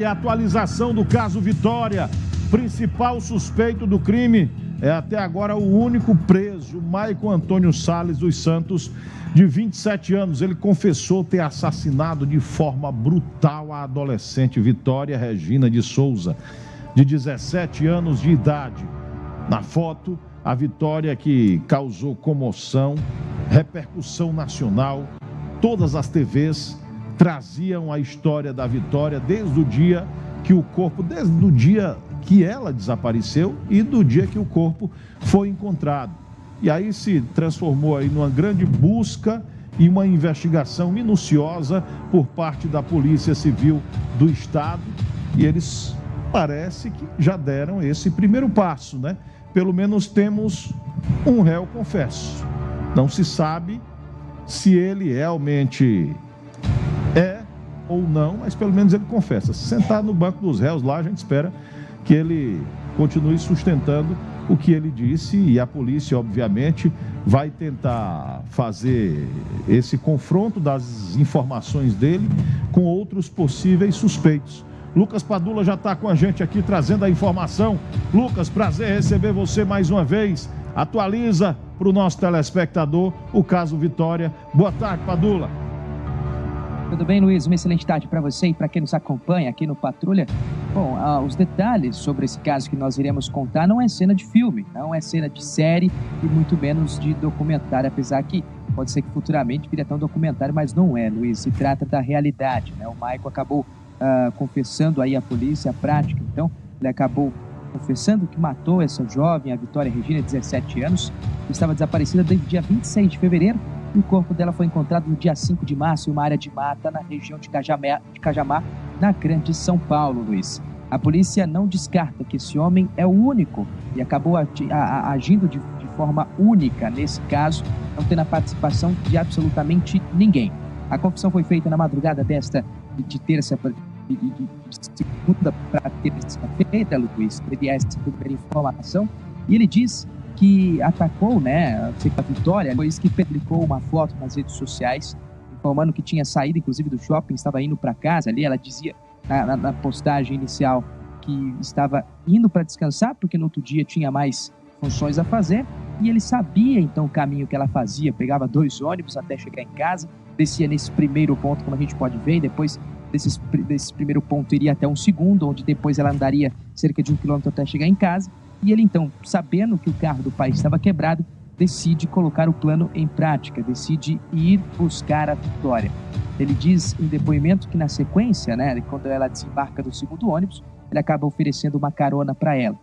E a atualização do caso Vitória, principal suspeito do crime, é até agora o único preso, Maicon Antônio Salles dos Santos, de 27 anos. Ele confessou ter assassinado de forma brutal a adolescente Vitória Regina de Souza, de 17 anos de idade. Na foto, a Vitória, que causou comoção, repercussão nacional, todas as TVs traziam a história da Vitória desde o dia que o corpo, desde o dia que ela desapareceu e do dia que o corpo foi encontrado. E aí se transformou aí numa grande busca e uma investigação minuciosa por parte da Polícia Civil do Estado. E eles parece que já deram esse primeiro passo, né? Pelo menos temos um réu confesso. Não se sabe se ele realmente é ou não, mas pelo menos ele confessa. Sentado no banco dos réus lá, a gente espera que ele continue sustentando o que ele disse, e a polícia, obviamente, vai tentar fazer esse confronto das informações dele com outros possíveis suspeitos. Lucas Padula já está com a gente aqui trazendo a informação. Lucas, prazer receber você mais uma vez. Atualiza para o nosso telespectador o caso Vitória. Boa tarde, Padula. Tudo bem, Luiz? Uma excelente tarde para você e para quem nos acompanha aqui no Patrulha. Bom, os detalhes sobre esse caso que nós iremos contar não é cena de filme, não é cena de série e muito menos de documentário, apesar que pode ser que futuramente vire até um documentário, mas não é, Luiz. Se trata da realidade, né? O Maicon acabou confessando aí à polícia a prática, então ele acabou confessando que matou essa jovem, a Vitória Regina, de 17 anos, que estava desaparecida desde o dia 26 de fevereiro, e o corpo dela foi encontrado no dia 5 de março em uma área de mata na região de Cajamar, na Grande São Paulo, Luiz. A polícia não descarta que esse homem é o único e acabou agindo de forma única nesse caso, não tendo a participação de absolutamente ninguém. A confissão foi feita na madrugada de terça de segunda para terça-feira, Luiz. Ele essa primeira informação e ele diz que atacou, né, a Vitória, depois que publicou uma foto nas redes sociais, informando que tinha saído, inclusive, do shopping, estava indo para casa ali. Ela dizia na postagem inicial que estava indo para descansar, porque no outro dia tinha mais funções a fazer, e ele sabia, então, o caminho que ela fazia, pegava 2 ônibus até chegar em casa, descia nesse primeiro ponto, como a gente pode ver, e depois desse primeiro ponto iria até um segundo, onde depois ela andaria cerca de 1 quilômetro até chegar em casa. E ele, então, sabendo que o carro do pai estava quebrado, decide colocar o plano em prática, decide ir buscar a Vitória. Ele diz em depoimento que na sequência, né, quando ela desembarca do segundo ônibus, ele acaba oferecendo uma carona para ela.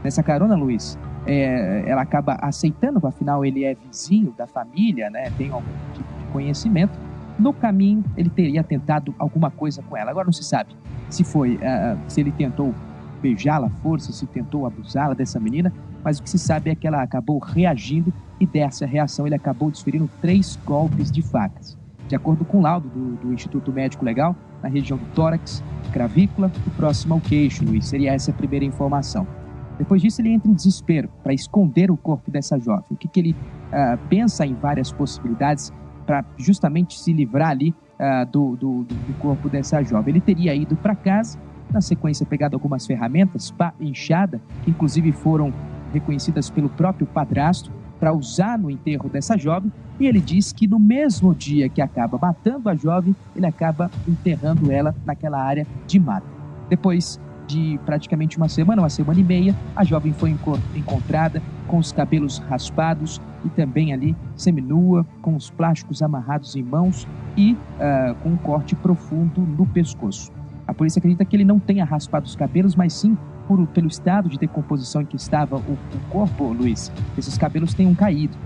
Nessa carona, Luiz, ela acaba aceitando, afinal ele é vizinho da família, né, tem algum tipo de conhecimento. No caminho, ele teria tentado alguma coisa com ela. Agora não se sabe se ele tentou beijá-la à força, se tentou abusá-la dessa menina, mas o que se sabe é que ela acabou reagindo e dessa reação ele acabou desferindo 3 golpes de facas. De acordo com o laudo do Instituto Médico Legal, na região do tórax, clavícula e próximo ao queixo, Luiz. Seria essa a primeira informação. Depois disso, ele entra em desespero para esconder o corpo dessa jovem. O que ele pensa em várias possibilidades para justamente se livrar ali do corpo dessa jovem. Ele teria ido para casa, na sequência pegado algumas ferramentas, pá, enxada, que inclusive foram reconhecidas pelo próprio padrasto, para usar no enterro dessa jovem, e ele diz que no mesmo dia que acaba matando a jovem, ele acaba enterrando ela naquela área de mata. Depois de praticamente uma semana e meia, a jovem foi encontrada com os cabelos raspados e também ali seminua, com os plásticos amarrados em mãos e com um corte profundo no pescoço. A polícia acredita que ele não tenha raspado os cabelos, mas sim pelo estado de decomposição em que estava o corpo, Luiz. Esses cabelos tenham caído.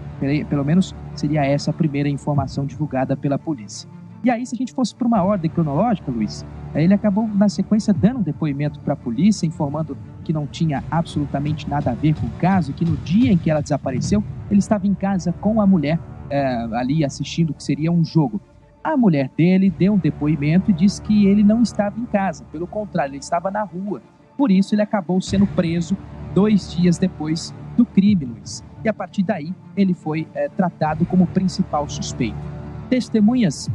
Pelo menos seria essa a primeira informação divulgada pela polícia. E aí, se a gente fosse para uma ordem cronológica, Luiz, ele acabou, na sequência, dando um depoimento para a polícia, informando que não tinha absolutamente nada a ver com o caso, e que no dia em que ela desapareceu, ele estava em casa com a mulher, ali assistindo o que seria um jogo. A mulher dele deu um depoimento e disse que ele não estava em casa, pelo contrário, ele estava na rua. Por isso, ele acabou sendo preso 2 dias depois do crime, Luiz. E a partir daí, ele foi tratado como principal suspeito. Testemunhas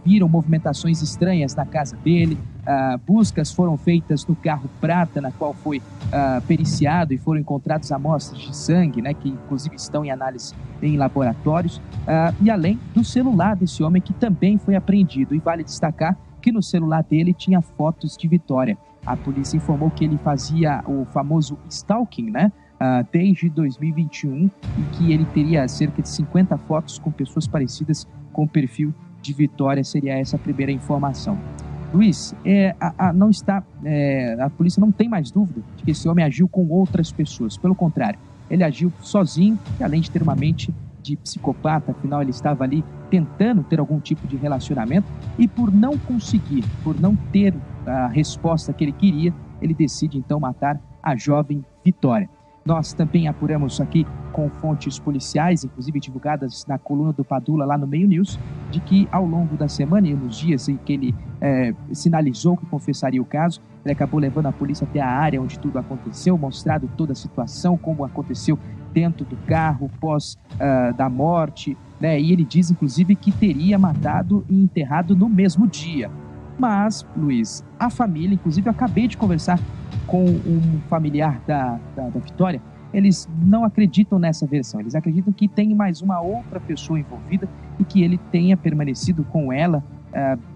viram movimentações estranhas na casa dele, buscas foram feitas no carro prata, na qual foi periciado e foram encontradas amostras de sangue, né, que inclusive estão em análise em laboratórios, e além do celular desse homem, que também foi apreendido. E vale destacar que no celular dele tinha fotos de Vitória. A polícia informou que ele fazia o famoso stalking, né, desde 2021, e que ele teria cerca de 50 fotos com pessoas parecidas com o perfil de Vitória. Seria essa a primeira informação. Luiz, a polícia não tem mais dúvida de que esse homem agiu com outras pessoas. Pelo contrário, ele agiu sozinho, e além de ter uma mente de psicopata, afinal ele estava ali tentando ter algum tipo de relacionamento, e por não conseguir, por não ter a resposta que ele queria, ele decide então matar a jovem Vitória. Nós também apuramos aqui com fontes policiais, inclusive divulgadas na coluna do Padula lá no Meio News, de que ao longo da semana e nos dias em que ele sinalizou que confessaria o caso, ele acabou levando a polícia até a área onde tudo aconteceu, mostrado toda a situação, como aconteceu dentro do carro, pós da morte, né? E ele diz, inclusive, que teria matado e enterrado no mesmo dia. Mas, Luiz, a família, inclusive, eu acabei de conversar com um familiar da Vitória, eles não acreditam nessa versão. Eles acreditam que tem mais uma outra pessoa envolvida e que ele tenha permanecido com ela,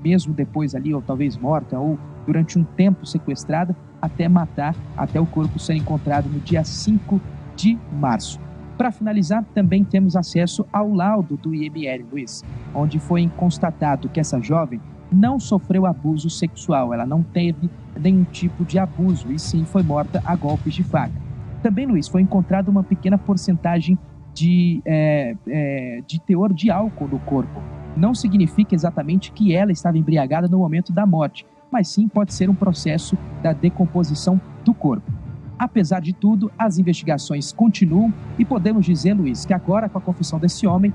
mesmo depois ali, ou talvez morta, ou durante um tempo sequestrada, até matar, até o corpo ser encontrado no dia 5 de março. Para finalizar, também temos acesso ao laudo do IML, Luiz, onde foi constatado que essa jovem não sofreu abuso sexual, ela não teve nenhum tipo de abuso, e sim foi morta a golpes de faca. Também, Luiz, foi encontrada uma pequena porcentagem de teor de álcool no corpo. Não significa exatamente que ela estava embriagada no momento da morte, mas sim pode ser um processo da decomposição do corpo. Apesar de tudo, as investigações continuam e podemos dizer, Luiz, que agora com a confissão desse homem,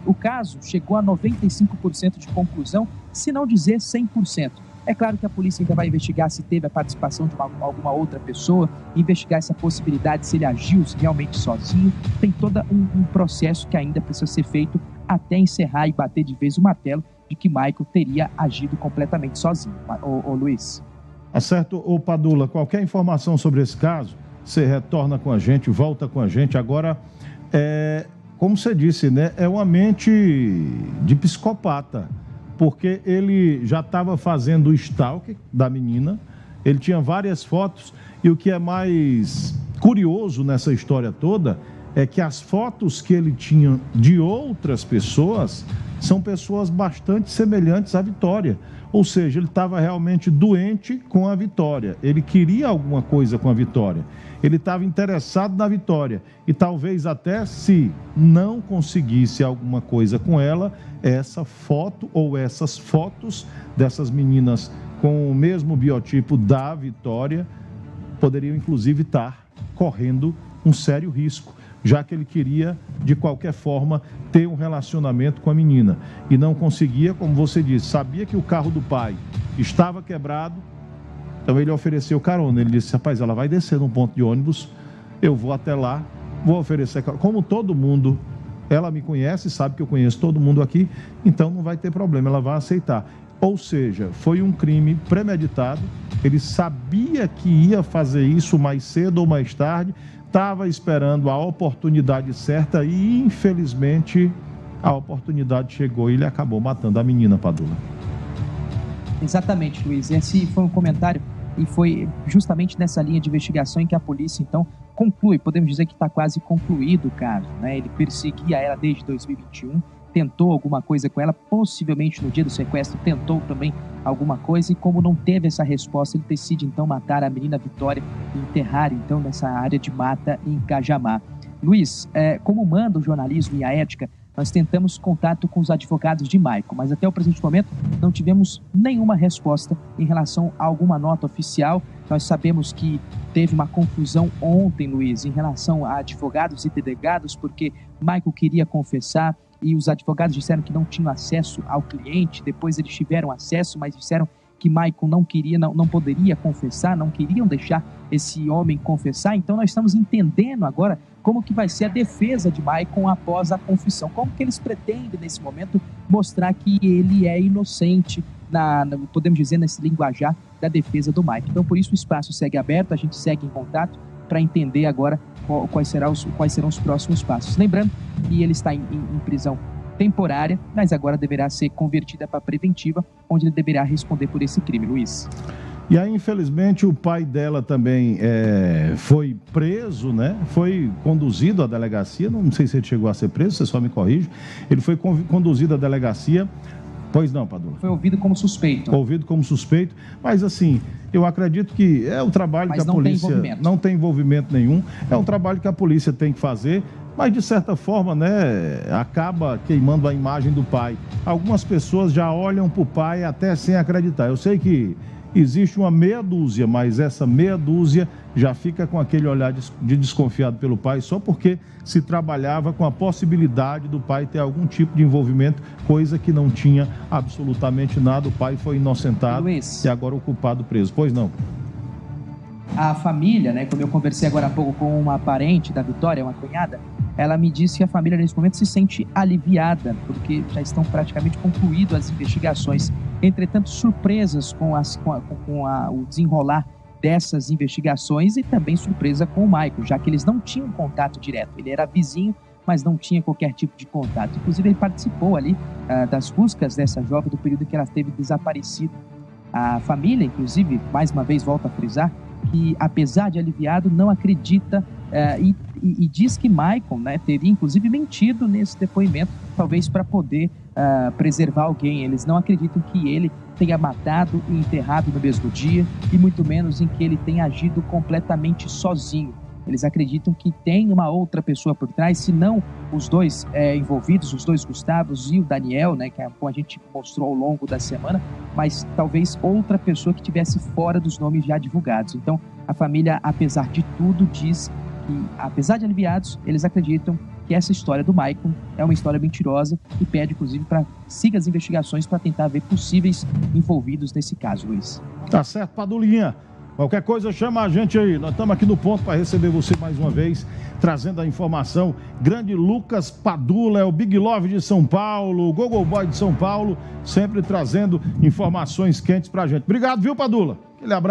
o caso chegou a 95% de conclusão, se não dizer 100%. É claro que a polícia ainda vai investigar se teve a participação de alguma outra pessoa, investigar essa possibilidade, se ele agiu realmente sozinho. Tem todo um processo que ainda precisa ser feito até encerrar e bater de vez o martelo de que Michael teria agido completamente sozinho. Ô Luiz. Acerto, ô Padula, qualquer informação sobre esse caso, você retorna com a gente, volta com a gente. Agora, como você disse, né, é uma mente de psicopata, porque ele já estava fazendo o stalking da menina, ele tinha várias fotos, e o que é mais curioso nessa história toda é que as fotos que ele tinha de outras pessoas são pessoas bastante semelhantes à Vitória. Ou seja, ele estava realmente doente com a Vitória. Ele queria alguma coisa com a Vitória. Ele estava interessado na Vitória. E talvez até se não conseguisse alguma coisa com ela, essa foto ou essas fotos dessas meninas com o mesmo biotipo da Vitória poderiam inclusive estar correndo um sério risco, já que ele queria, de qualquer forma, ter um relacionamento com a menina. E não conseguia, como você disse, sabia que o carro do pai estava quebrado, então ele ofereceu carona. Ele disse, rapaz, ela vai descer num ponto de ônibus, eu vou até lá, vou oferecer carona. Como todo mundo, ela me conhece, sabe que eu conheço todo mundo aqui, então não vai ter problema, ela vai aceitar. Ou seja, foi um crime premeditado, ele sabia que ia fazer isso mais cedo ou mais tarde, estava esperando a oportunidade certa e, infelizmente, a oportunidade chegou e ele acabou matando a menina, Padula. Exatamente, Luiz. Esse foi um comentário e foi justamente nessa linha de investigação em que a polícia, então, conclui, podemos dizer que está quase concluído o caso, né? Ele perseguia ela desde 2021, tentou alguma coisa com ela, possivelmente no dia do sequestro tentou também alguma coisa, e como não teve essa resposta, ele decide então matar a menina Vitória e enterrar então nessa área de mata em Cajamar. Luiz, como manda o jornalismo e a ética, nós tentamos contato com os advogados de Michael, mas até o presente momento não tivemos nenhuma resposta em relação a alguma nota oficial. Nós sabemos que teve uma confusão ontem, Luiz, em relação a advogados e delegados, porque Michael queria confessar e os advogados disseram que não tinham acesso ao cliente. Depois eles tiveram acesso, mas disseram que Michael não queria, não poderia confessar, não queriam deixar esse homem confessar. Então nós estamos entendendo agora como que vai ser a defesa de Michael após a confissão. Como que eles pretendem, nesse momento, mostrar que ele é inocente podemos dizer, nesse linguajar da defesa do Mike. Então, por isso o espaço segue aberto, a gente segue em contato para entender agora quais serão os próximos passos. Lembrando que ele está em prisão temporária, mas agora deverá ser convertida para preventiva, onde ele deverá responder por esse crime, Luiz. E aí, infelizmente, o pai dela também foi preso, né? Foi conduzido à delegacia, não sei se ele chegou a ser preso, você só me corrige. Ele foi conduzido à delegacia. Pois não, Padula? Foi ouvido como suspeito. Ouvido como suspeito, mas assim, eu acredito que é o trabalho que a polícia... Não tem envolvimento nenhum, é um trabalho que a polícia tem que fazer, mas de certa forma, né, acaba queimando a imagem do pai. Algumas pessoas já olham para o pai até sem acreditar. Eu sei que existe uma meia dúzia, mas essa meia dúzia já fica com aquele olhar de desconfiado pelo pai só porque se trabalhava com a possibilidade do pai ter algum tipo de envolvimento, coisa que não tinha absolutamente nada. O pai foi inocentado, Luiz, e agora o culpado preso. Pois não? A família, né, como eu conversei agora há pouco com uma parente da Vitória, uma cunhada, ela me disse que a família nesse momento se sente aliviada, porque já estão praticamente concluídas as investigações. Entretanto, surpresas com o desenrolar dessas investigações e também surpresa com o Michael, já que eles não tinham contato direto. Ele era vizinho, mas não tinha qualquer tipo de contato. Inclusive, ele participou ali das buscas dessa jovem do período que ela esteve desaparecida. A família, inclusive, mais uma vez volta a frisar, que apesar de aliviado, não acredita e diz que Michael, né, teria inclusive mentido nesse depoimento, talvez para poder preservar alguém. Eles não acreditam que ele tenha matado e enterrado no mesmo dia, e muito menos em que ele tenha agido completamente sozinho. Eles acreditam que tem uma outra pessoa por trás, se não os dois envolvidos, os dois Gustavos e o Daniel, né, que a gente mostrou ao longo da semana, mas talvez outra pessoa que estivesse fora dos nomes já divulgados. Então, a família, apesar de tudo, diz que, apesar de aliviados, eles acreditam que essa história do Michael é uma história mentirosa e pede, inclusive, para siga as investigações para tentar ver possíveis envolvidos nesse caso, Luiz. Tá certo, Padulinha. Qualquer coisa, chama a gente aí. Nós estamos aqui no ponto para receber você mais uma vez, trazendo a informação. Grande Lucas Padula, é o Big Love de São Paulo, o Gogo Boy de São Paulo, sempre trazendo informações quentes para a gente. Obrigado, viu, Padula? Aquele abraço.